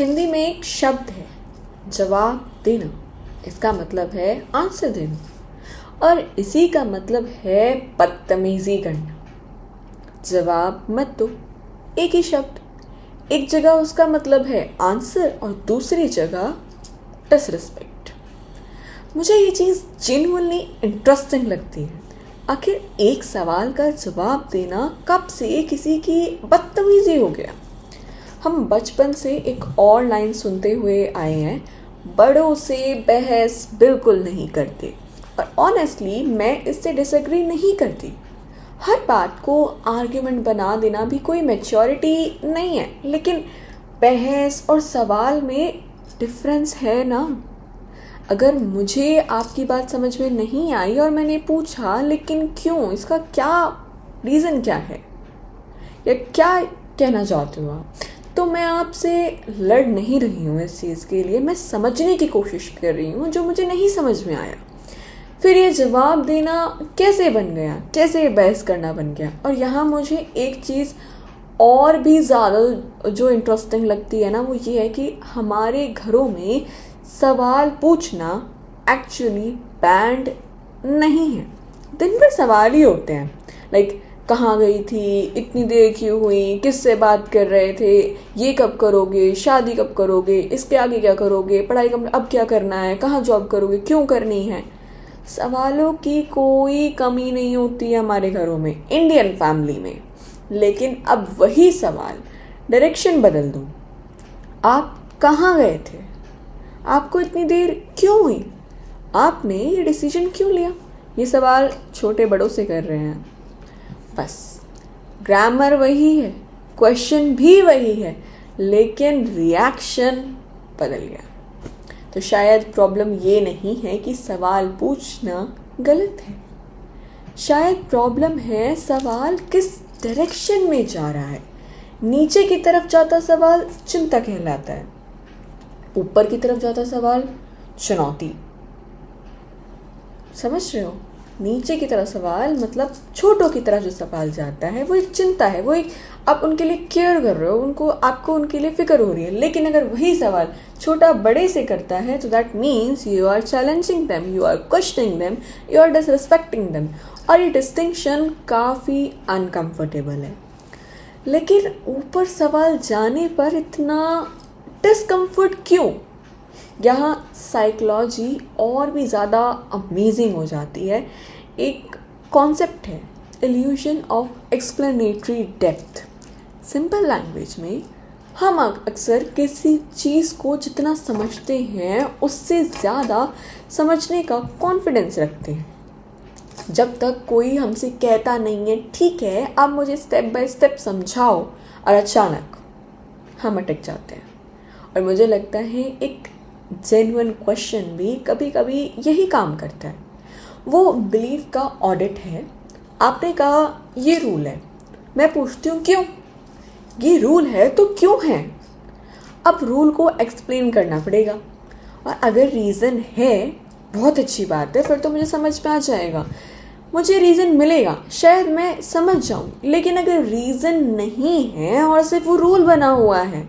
हिंदी में एक शब्द है जवाब देना। इसका मतलब है आंसर देना और इसी का मतलब है बदतमीजी करना। जवाब मत दो, एक ही शब्द, एक जगह उसका मतलब है आंसर और दूसरी जगह डिसरिस्पेक्ट। मुझे ये चीज़ जेन्युइनली इंटरेस्टिंग लगती है। आखिर एक सवाल का जवाब देना कब से किसी की बदतमीजी हो गया। हम बचपन से एक और लाइन सुनते हुए आए हैं, बड़ों से बहस बिल्कुल नहीं करते। और ऑनेस्टली मैं इससे डिसएग्री नहीं करती। हर बात को आर्ग्यूमेंट बना देना भी कोई मैच्योरिटी नहीं है, लेकिन बहस और सवाल में डिफरेंस है ना। अगर मुझे आपकी बात समझ में नहीं आई और मैंने पूछा लेकिन क्यों, इसका क्या रीज़न क्या है या क्या कहना चाहते हो आप, तो मैं आपसे लड़ नहीं रही हूँ इस चीज़ के लिए। मैं समझने की कोशिश कर रही हूँ जो मुझे नहीं समझ में आया। फिर ये जवाब देना कैसे बन गया, कैसे बहस करना बन गया। और यहाँ मुझे एक चीज़ और भी ज़्यादा जो इंटरेस्टिंग लगती है ना, वो ये है कि हमारे घरों में सवाल पूछना एक्चुअली बैंड नहीं है। दिन भर सवाल ही होते हैं, लाइक कहाँ गई थी, इतनी देर क्यों हुई, किससे बात कर रहे थे, ये कब करोगे, शादी कब करोगे, इसके आगे क्या करोगे, पढ़ाई अब क्या करना है, कहाँ जॉब करोगे, क्यों करनी है। सवालों की कोई कमी नहीं होती है हमारे घरों में, इंडियन फैमिली में। लेकिन अब वही सवाल डायरेक्शन बदल दूँ, आप कहाँ गए थे, आपको इतनी देर क्यों हुई, आपने ये डिसीजन क्यों लिया। ये सवाल छोटे बड़ों से कर रहे हैं। बस ग्रामर वही है, क्वेश्चन भी वही है, लेकिन रिएक्शन बदल गया। तो शायद प्रॉब्लम ये नहीं है कि सवाल पूछना गलत है, शायद प्रॉब्लम है सवाल किस डायरेक्शन में जा रहा है। नीचे की तरफ जाता सवाल चिंता कहलाता है, ऊपर की तरफ जाता सवाल चुनौती। समझ रहे हो? नीचे की तरफ सवाल मतलब छोटों की तरफ जो सवाल जाता है वो एक चिंता है, वो एक आप उनके लिए केयर कर रहे हो, आपको उनके लिए फिक्र हो रही है। लेकिन अगर वही सवाल छोटा बड़े से करता है तो that means you are challenging them, you are questioning them, you are disrespecting them. और ये डिस्टिंक्शन काफ़ी अनकम्फर्टेबल है। लेकिन ऊपर सवाल जाने पर इतना डिस्कम्फर्ट क्यों? यहाँ साइकोलॉजी और भी ज़्यादा अमेजिंग हो जाती है। एक कॉन्सेप्ट है illusion of explanatory depth. Simple language में हम अक्सर किसी चीज़ को जितना समझते हैं उससे ज़्यादा समझने का कॉन्फिडेंस रखते हैं। जब तक कोई हमसे कहता नहीं है ठीक है आप मुझे स्टेप बाय स्टेप समझाओ, और अचानक हम अटक जाते हैं। और मुझे लगता है एक जेन्युइन क्वेश्चन भी कभी कभी यही काम करता है। वो बिलीफ का ऑडिट है। आपने कहा ये रूल है, मैं पूछती हूँ क्यों? ये रूल है तो क्यों है? अब रूल को एक्सप्लेन करना पड़ेगा, और अगर रीज़न है बहुत अच्छी बात है, फिर तो मुझे समझ में आ जाएगा, मुझे रीज़न मिलेगा, शायद मैं समझ जाऊँ। लेकिन अगर रीज़न नहीं है और सिर्फ वो रूल बना हुआ है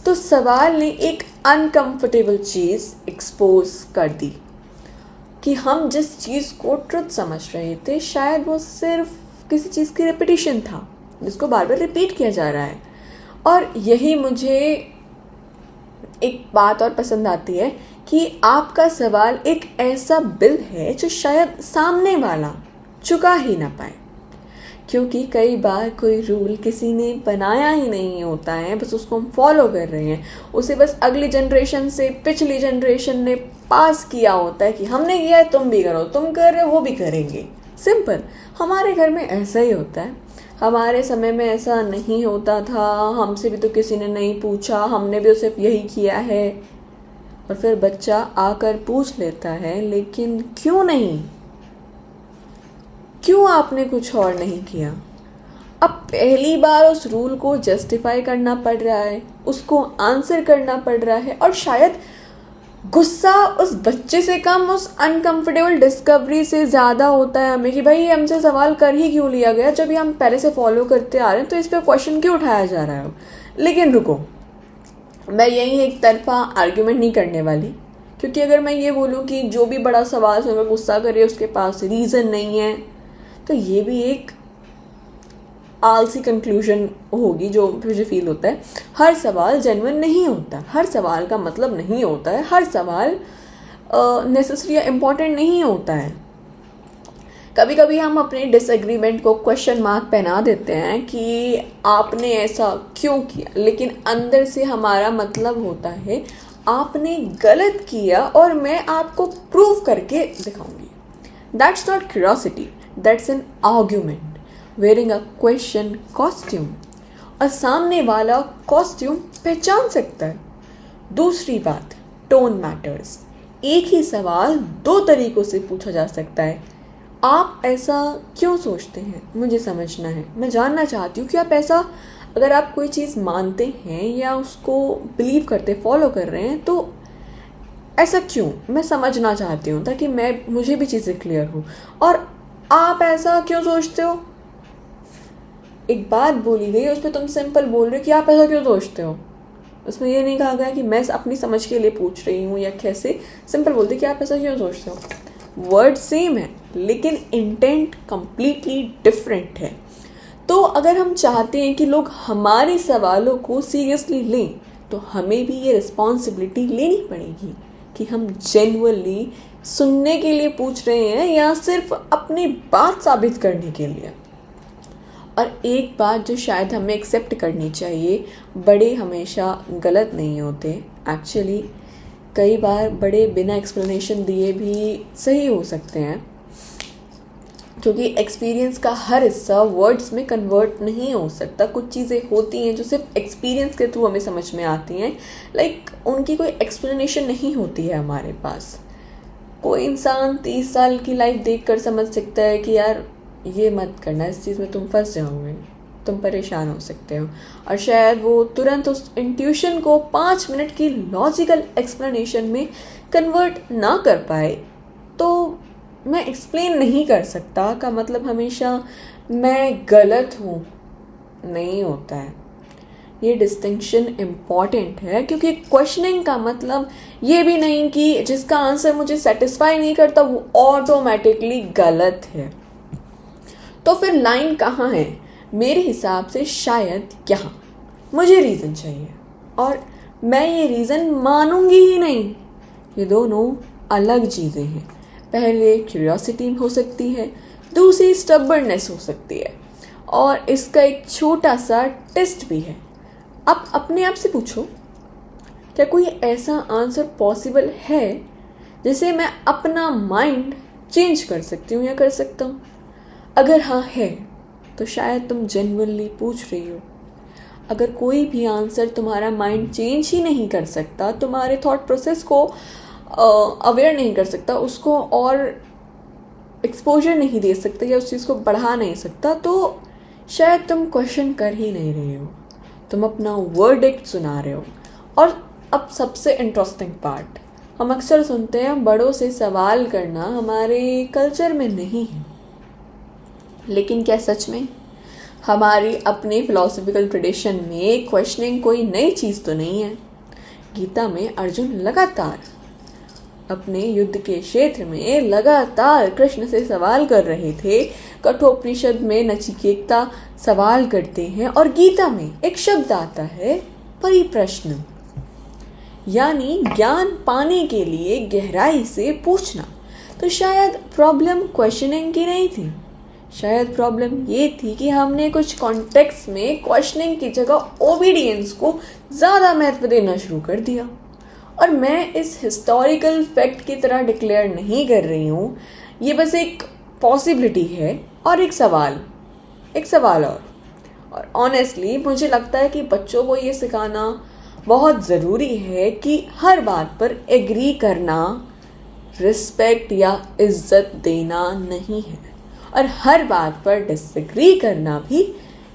तो सवाल ने एक अनकंफर्टेबल चीज़ एक्सपोज कर दी कि हम जिस चीज़ को ट्रुथ समझ रहे थे शायद वो सिर्फ किसी चीज़ की रिपीटिशन था जिसको बार बार रिपीट किया जा रहा है। और यही मुझे एक बात और पसंद आती है कि आपका सवाल एक ऐसा बिल है जो शायद सामने वाला चुका ही ना पाए, क्योंकि कई बार कोई रूल किसी ने बनाया ही नहीं होता है, बस उसको हम फॉलो कर रहे हैं। उसे बस अगली जनरेशन से पिछली जनरेशन ने पास किया होता है कि हमने किया है तुम भी करो, तुम कर रहे हो वो भी करेंगे। सिंपल। हमारे घर में ऐसा ही होता है। हमारे समय में ऐसा नहीं होता था, हमसे भी तो किसी ने नहीं पूछा, हमने भी सिर्फ यही किया है। और फिर बच्चा आकर पूछ लेता है लेकिन क्यों नहीं, क्यों आपने कुछ और नहीं किया? अब पहली बार उस रूल को जस्टिफाई करना पड़ रहा है, उसको आंसर करना पड़ रहा है, और शायद गुस्सा उस बच्चे से कम उस अनकंफर्टेबल डिस्कवरी से ज़्यादा होता है हमें कि भाई हमसे सवाल कर ही क्यों लिया गया जब ये हम पहले से फॉलो करते आ रहे हैं, तो इस पर क्वेश्चन क्यों उठाया जा रहा है। लेकिन रुको, मैं यही एक तरफा आर्ग्यूमेंट नहीं करने वाली, क्योंकि अगर मैं ये बोलूँ कि जो भी बड़ा सवाल सुनकर गुस्सा करे उसके पास रीज़न नहीं है, तो ये भी एक आलसी कंक्लूजन होगी जो मुझे फील होता है। हर सवाल जेन्युइन नहीं होता, हर सवाल का मतलब नहीं होता है, हर सवाल नेसेसरी या इम्पॉर्टेंट नहीं होता है। कभी कभी हम अपने डिसएग्रीमेंट को क्वेश्चन मार्क पहना देते हैं कि आपने ऐसा क्यों किया, लेकिन अंदर से हमारा मतलब होता है आपने गलत किया और मैं आपको प्रूव करके दिखाऊंगी। That's not curiosity, that's an argument wearing a question costume, और सामने वाला कॉस्ट्यूम पहचान सकता है। दूसरी बात, टोन मैटर्स। एक ही सवाल दो तरीकों से पूछा जा सकता है। आप ऐसा क्यों सोचते हैं, मुझे समझना है, मैं जानना चाहती हूँ कि आप ऐसा, अगर आप कोई चीज़ मानते हैं या उसको बिलीव करते, फॉलो कर रहे हैं, तो ऐसा क्यों, मैं समझना चाहती हूँ ताकि मुझे भी चीज़ें क्लियर हो। और आप ऐसा क्यों सोचते हो, एक बात बोली गई उस पर तुम सिंपल बोल रहे हो कि आप ऐसा क्यों सोचते हो। उसमें ये नहीं कहा गया कि मैं अपनी समझ के लिए पूछ रही हूँ या कैसे, सिंपल बोलते कि आप ऐसा क्यों सोचते हो। वर्ड सेम है लेकिन इंटेंट कंप्लीटली डिफरेंट है। तो अगर हम चाहते हैं कि लोग हमारे सवालों को सीरियसली लें, तो हमें भी ये रिस्पॉन्सिबिलिटी लेनी पड़ेगी कि हम जेन्युइनली सुनने के लिए पूछ रहे हैं या सिर्फ अपनी बात साबित करने के लिए। और एक बात जो शायद हमें एक्सेप्ट करनी चाहिए, बड़े हमेशा गलत नहीं होते। एक्चुअली कई बार बड़े बिना एक्सप्लेनेशन दिए भी सही हो सकते हैं, क्योंकि एक्सपीरियंस का हर हिस्सा वर्ड्स में कन्वर्ट नहीं हो सकता। कुछ चीज़ें होती हैं जो सिर्फ एक्सपीरियंस के थ्रू हमें समझ में आती हैं, उनकी कोई एक्सप्लेनेशन नहीं होती है हमारे पास। कोई इंसान 30 साल की लाइफ देखकर समझ सकता है कि यार ये मत करना, इस चीज़ में तुम फंस जाओगे, तुम परेशान हो सकते हो, और शायद वो तुरंत उस इंट्यूशन को 5 मिनट की लॉजिकल एक्सप्लेनेशन में कन्वर्ट ना कर पाए। तो मैं एक्सप्लेन नहीं कर सकता का मतलब हमेशा मैं गलत हूँ नहीं होता है। ये डिस्टिंक्शन इम्पॉर्टेंट है, क्योंकि क्वेश्चनिंग का मतलब ये भी नहीं कि जिसका आंसर मुझे सेटिस्फाई नहीं करता वो ऑटोमेटिकली गलत है। तो फिर लाइन कहाँ है? मेरे हिसाब से शायद यहाँ। मुझे रीज़न चाहिए और मैं ये रीज़न मानूंगी ही नहीं। ये दोनों अलग चीज़ें हैं। पहले क्यूरियोसिटी हो सकती है, दूसरी स्टबर्ननेस हो सकती है, और इसका एक छोटा सा टेस्ट भी है। आप अपने आप से पूछो, क्या कोई ऐसा आंसर पॉसिबल है जिसे मैं अपना माइंड चेंज कर सकती हूँ या कर सकता हूँ? अगर हाँ है तो शायद तुम जेन्युइनली पूछ रही हो। अगर कोई भी आंसर तुम्हारा माइंड चेंज ही नहीं कर सकता, तुम्हारे थॉट प्रोसेस को अवेयर नहीं कर सकता, उसको और एक्सपोजर नहीं दे सकता या उस चीज़ को बढ़ा नहीं सकता, तो शायद तुम क्वेश्चन कर ही नहीं रहे हो, तुम अपना वर्डिक्ट सुना रहे हो। और अब सबसे इंटरेस्टिंग पार्ट, हम अक्सर सुनते हैं बड़ों से सवाल करना हमारे कल्चर में नहीं है, लेकिन क्या सच में? हमारी अपनी फिलोसफिकल ट्रेडिशन में क्वेश्चनिंग कोई नई चीज़ तो नहीं है। गीता में अर्जुन लगातार अपने युद्ध के क्षेत्र में लगातार कृष्ण से सवाल कर रहे थे। कठोपनिषद में नचिकेता सवाल करते हैं, और गीता में एक शब्द आता है परिप्रश्न, यानी ज्ञान पाने के लिए गहराई से पूछना। तो शायद प्रॉब्लम क्वेश्चनिंग की नहीं थी, शायद प्रॉब्लम ये थी कि हमने कुछ कॉन्टेक्स्ट में क्वेश्चनिंग की जगह ओबीडियंस को ज़्यादा महत्व देना शुरू कर दिया। और मैं इस हिस्टोरिकल फैक्ट की तरह डिक्लेयर नहीं कर रही हूँ, ये बस एक पॉसिबिलिटी है और एक सवाल और ऑनेस्टली मुझे लगता है कि बच्चों को ये सिखाना बहुत ज़रूरी है कि हर बात पर एग्री करना रिस्पेक्ट या इज्जत देना नहीं है, और हर बात पर डिसएग्री करना भी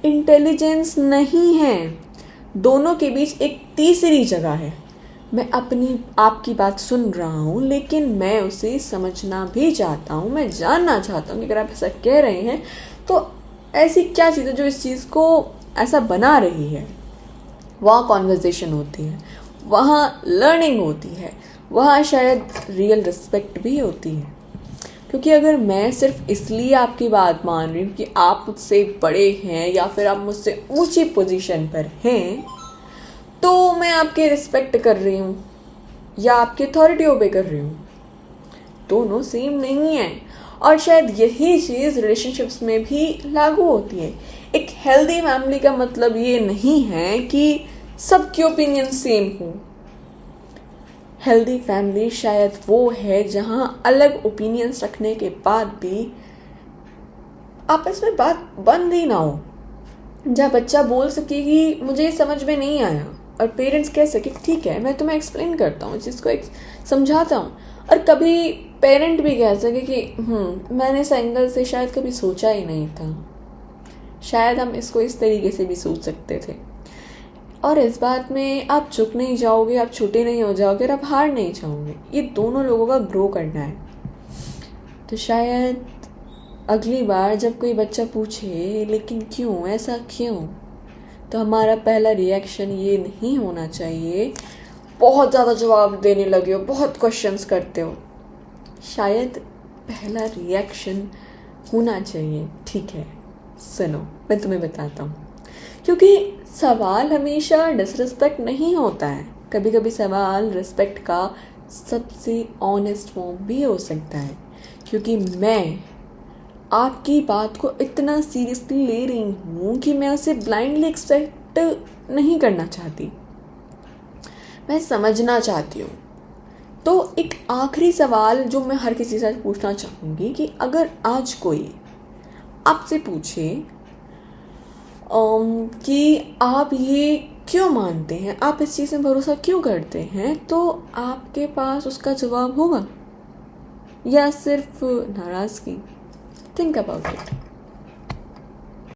इंटेलिजेंस नहीं है। दोनों के बीच एक तीसरी जगह है। मैं आपकी बात सुन रहा हूँ, लेकिन मैं उसे समझना भी चाहता हूँ। मैं जानना चाहता हूँ कि अगर आप ऐसा कह रहे हैं तो ऐसी क्या चीज़ है जो इस चीज़ को ऐसा बना रही है। वह कॉन्वर्जेशन होती है, वहाँ लर्निंग होती है, वहाँ शायद रियल रिस्पेक्ट भी होती है। क्योंकि अगर मैं सिर्फ इसलिए आपकी बात मान रही हूँ कि आप मुझसे बड़े हैं या फिर आप मुझसे ऊंची पोजीशन पर हैं, तो मैं आपकी रिस्पेक्ट कर रही हूँ या आपकी अथॉरिटी ओबे कर रही हूँ। दोनों सेम नहीं है। और शायद यही चीज़ रिलेशनशिप्स में भी लागू होती है। एक हेल्दी फैमिली का मतलब ये नहीं है कि सबके ओपिनियन सेम हो। हेल्दी फैमिली शायद वो है जहाँ अलग ओपिनियंस रखने के बाद भी आपस में बात बंद ही ना हो, जहाँ बच्चा बोल सके कि मुझे समझ में नहीं आया और पेरेंट्स कह सके ठीक है मैं तुम्हें एक्सप्लेन करता हूँ, जिसको एक समझाता हूँ। और कभी पेरेंट भी कह सके कि मैंने इस एंगल से शायद कभी सोचा ही नहीं था, शायद हम इसको इस तरीके से भी सोच सकते थे। और इस बात में आप चुप नहीं जाओगे, आप छोटे नहीं हो जाओगे और आप हार नहीं जाओगे। ये दोनों लोगों का ग्रो करना है। तो शायद अगली बार जब कोई बच्चा पूछे लेकिन क्यों, ऐसा क्यों, तो हमारा पहला रिएक्शन ये नहीं होना चाहिए बहुत ज़्यादा जवाब देने लगे हो, बहुत क्वेश्चंस करते हो। शायद पहला रिएक्शन होना चाहिए ठीक है सुनो मैं तुम्हें बताता हूँ। क्योंकि सवाल हमेशा डिसरिस्पेक्ट नहीं होता है, कभी कभी सवाल रिस्पेक्ट का सबसे ऑनेस्ट फॉर्म भी हो सकता है। क्योंकि मैं आपकी बात को इतना सीरियसली ले रही हूँ कि मैं उसे ब्लाइंडली एक्सेप्ट नहीं करना चाहती, मैं समझना चाहती हूँ। तो एक आखिरी सवाल जो मैं हर किसी से पूछना चाहूँगी कि अगर आज कोई आपसे पूछे कि आप ये क्यों मानते हैं, आप इस चीज़ में भरोसा क्यों करते हैं, तो आपके पास उसका जवाब होगा या सिर्फ नाराज़गी? Think about it.